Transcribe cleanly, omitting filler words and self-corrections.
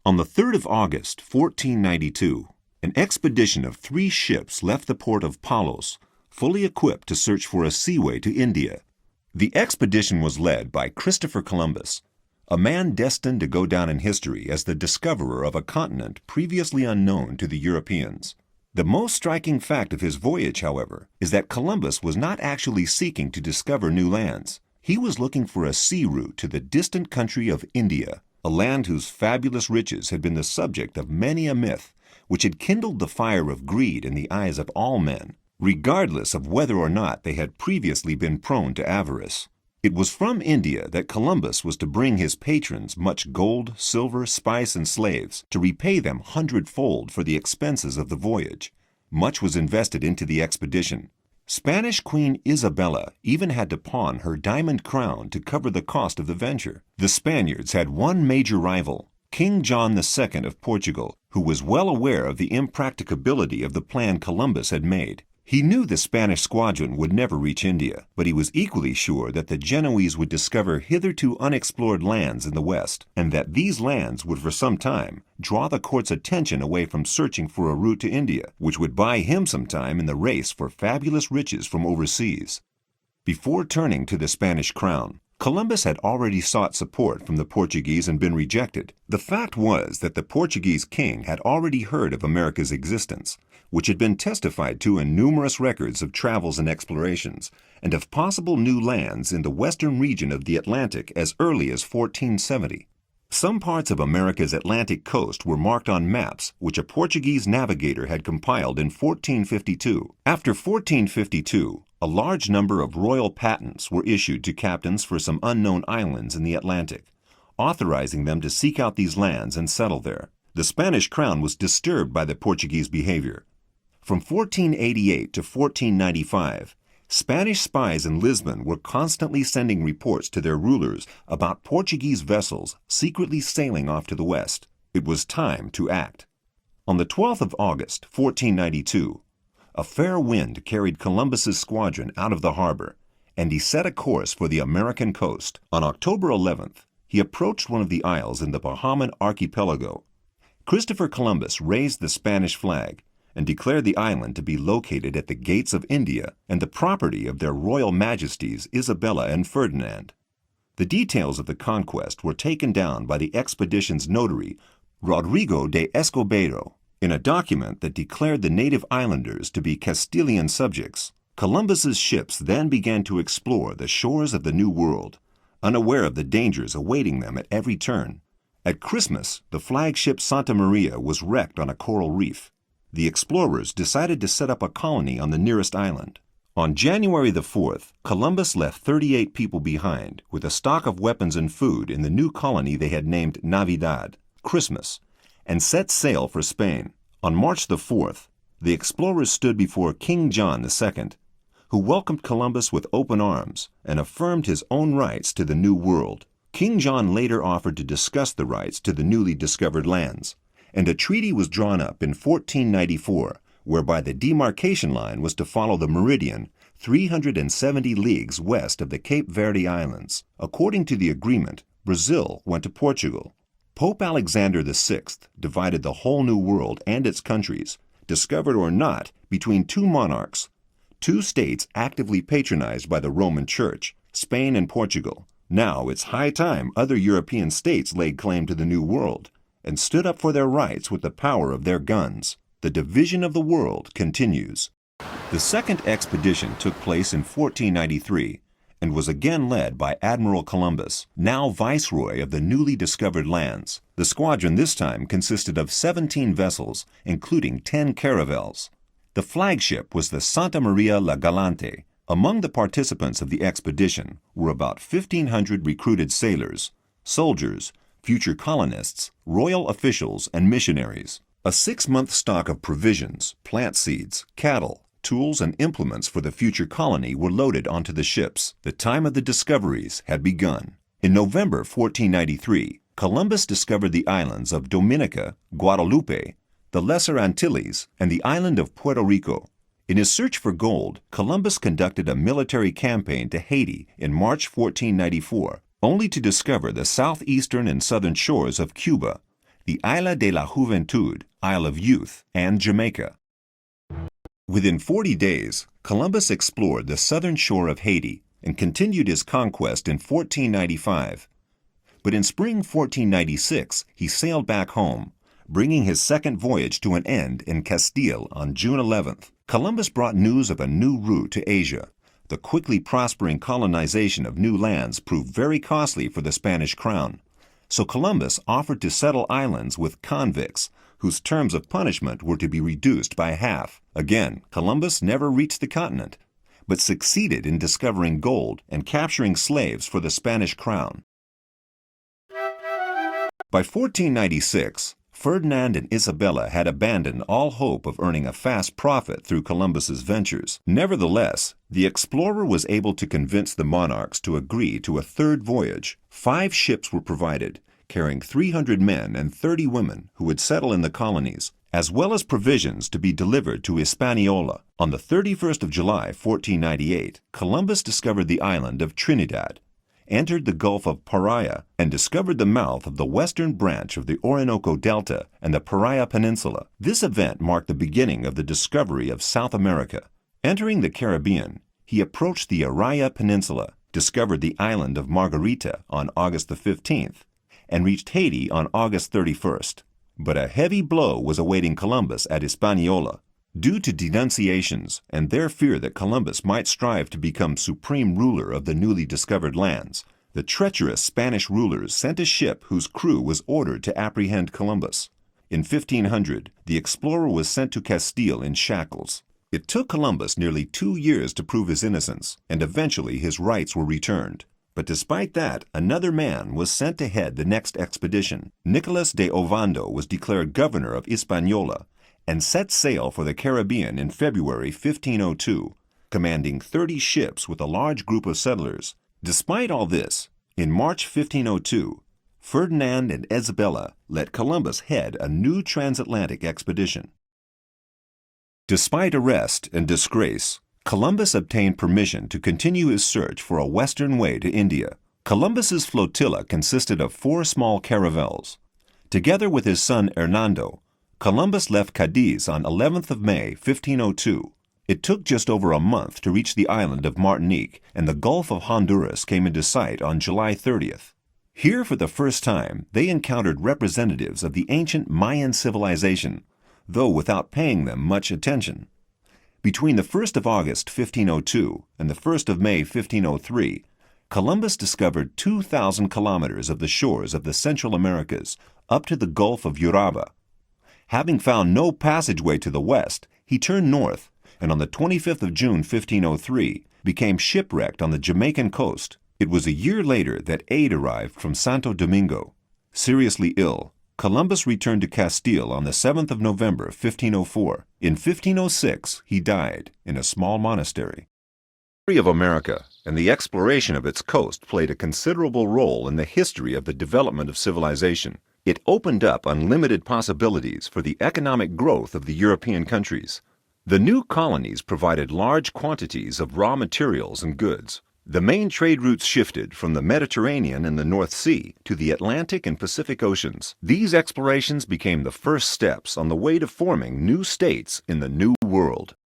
On the 3rd of August, 1492, an expedition of 3 ships left the port of Palos, fully equipped to search for a seaway to India. The expedition was led by Cristoforo Columbus, a man destined to go down in history as the discoverer of a continent previously unknown to the Europeans. The most striking fact of his voyage, however, is that Columbus was not actually seeking to discover new lands. He was looking for a sea route to the distant country of India, a land whose fabulous riches had been the subject of many a myth, which had kindled the fire of greed in the eyes of all men, regardless of whether or not they had previously been prone to avarice. It was from India that Columbus was to bring his patrons much gold, silver, spice, and slaves, to repay them hundredfold for the expenses of the voyage. Much was invested into the expedition. Spanish Queen Isabella even had to pawn her diamond crown to cover the cost of the venture. The Spaniards had one major rival, King John II of Portugal, who was well aware of the impracticability of the plan Columbus had made. He knew the Spanish squadron would never reach India, but he was equally sure that the Genoese would discover hitherto unexplored lands in the west, and that these lands would for some time draw the court's attention away from searching for a route to India, which would buy him some time in the race for fabulous riches from overseas. Before turning to the Spanish crown, Columbus had already sought support from the Portuguese and been rejected. The fact was that the Portuguese king had already heard of America's existence, which had been testified to in numerous records of travels and explorations, and of possible new lands in the western region of the Atlantic as early as 1470. Some parts of America's Atlantic coast were marked on maps which a Portuguese navigator had compiled in 1452. After 1452, a large number of royal patents were issued to captains for some unknown islands in the Atlantic, authorizing them to seek out these lands and settle there. The Spanish crown was disturbed by the Portuguese behavior. From 1488 to 1495, Spanish spies in Lisbon were constantly sending reports to their rulers about Portuguese vessels secretly sailing off to the west. It was time to act. On the 12th of August, 1492, a fair wind carried Columbus's squadron out of the harbor, and he set a course for the American coast. On October 11th, he approached one of the isles in the Bahaman archipelago. Cristoforo Columbus raised the Spanish flag and declared the island to be located at the gates of India and the property of their royal majesties Isabella and Ferdinand. The details of the conquest were taken down by the expedition's notary, Rodrigo de Escobedo, in a document that declared the native islanders to be Castilian subjects. Columbus's ships then began to explore the shores of the New World, unaware of the dangers awaiting them at every turn. At Christmas, the flagship Santa Maria was wrecked on a coral reef. The explorers decided to set up a colony on the nearest island. On January the 4th, Columbus left 38 people behind with a stock of weapons and food in the new colony they had named Navidad, Christmas, and set sail for Spain. On March the 4th, the explorers stood before King John II, who welcomed Columbus with open arms and affirmed his own rights to the New World. King John later offered to discuss the rights to the newly discovered lands, and a treaty was drawn up in 1494, whereby the demarcation line was to follow the meridian 370 leagues west of the Cape Verde Islands. According to the agreement, Brazil went to Portugal. Pope Alexander VI divided the whole New World and its countries, discovered or not, between 2 monarchs, 2 states actively patronized by the Roman Church, Spain and Portugal. Now it's high time other European states laid claim to the New World and stood up for their rights with the power of their guns. The division of the world continues. The second expedition took place in 1493 and was again led by Admiral Columbus, now viceroy of the newly discovered lands. The squadron this time consisted of 17 vessels, including 10 caravels. The flagship was the Santa Maria la Galante. Among the participants of the expedition were about 1,500 recruited sailors, soldiers, future colonists, royal officials, and missionaries. A 6-month stock of provisions, plant seeds, cattle, tools, and implements for the future colony were loaded onto the ships. The time of the discoveries had begun. In November 1493, Columbus discovered the islands of Dominica, Guadalupe, the Lesser Antilles, and the island of Puerto Rico. In his search for gold, Columbus conducted a military campaign to Haiti in March 1494, only to discover the southeastern and southern shores of Cuba, the Isla de la Juventud, Isle of Youth, and Jamaica. Within 40 days, Columbus explored the southern shore of Haiti and continued his conquest in 1495. But in spring 1496, he sailed back home, bringing his second voyage to an end in Castile on June 11th. Columbus brought news of a new route to Asia. The quickly prospering colonization of new lands proved very costly for the Spanish crown. So Columbus offered to settle islands with convicts, whose terms of punishment were to be reduced by half. Again, Columbus never reached the continent, but succeeded in discovering gold and capturing slaves for the Spanish crown. By 1496, Ferdinand and Isabella had abandoned all hope of earning a fast profit through Columbus's ventures. Nevertheless, the explorer was able to convince the monarchs to agree to a third voyage. 5 ships were provided, carrying 300 men and 30 women who would settle in the colonies, as well as provisions to be delivered to Hispaniola. On the 31st of July, 1498, Columbus discovered the island of Trinidad, entered the Gulf of Paria, and discovered the mouth of the western branch of the Orinoco Delta and the Paria Peninsula. This event marked the beginning of the discovery of South America. Entering the Caribbean, he approached the Araya Peninsula, discovered the island of Margarita on August the 15th, and reached Haiti on August 31st. But a heavy blow was awaiting Columbus at Hispaniola. Due to denunciations and their fear that Columbus might strive to become supreme ruler of the newly discovered lands, the treacherous Spanish rulers sent a ship whose crew was ordered to apprehend Columbus. In 1500, the explorer was sent to Castile in shackles. It took Columbus nearly 2 years to prove his innocence, and eventually his rights were returned. But despite that, another man was sent to head the next expedition. Nicolas de Ovando was declared governor of Hispaniola and set sail for the Caribbean in February 1502, commanding 30 ships with a large group of settlers. Despite all this, in March 1502, Ferdinand and Isabella let Columbus head a new transatlantic expedition. Despite arrest and disgrace, Columbus obtained permission to continue his search for a western way to India. Columbus's flotilla consisted of 4 small caravels. Together with his son Hernando, Columbus left Cadiz on 11th of May, 1502. It took just over a month to reach the island of Martinique, and the Gulf of Honduras came into sight on July 30th. Here, for the first time, they encountered representatives of the ancient Mayan civilization, though without paying them much attention. Between the 1st of August, 1502, and the 1st of May, 1503, Columbus discovered 2,000 kilometers of the shores of the Central Americas up to the Gulf of Uraba. Having found no passageway to the west, he turned north, and on the 25th of June, 1503, became shipwrecked on the Jamaican coast. It was a year later that aid arrived from Santo Domingo. Seriously ill, Columbus returned to Castile on the 7th of November, 1504. In 1506, he died in a small monastery. The history of America and the exploration of its coast played a considerable role in the history of the development of civilization. It opened up unlimited possibilities for the economic growth of the European countries. The new colonies provided large quantities of raw materials and goods. The main trade routes shifted from the Mediterranean and the North Sea to the Atlantic and Pacific Oceans. These explorations became the first steps on the way to forming new states in the New World.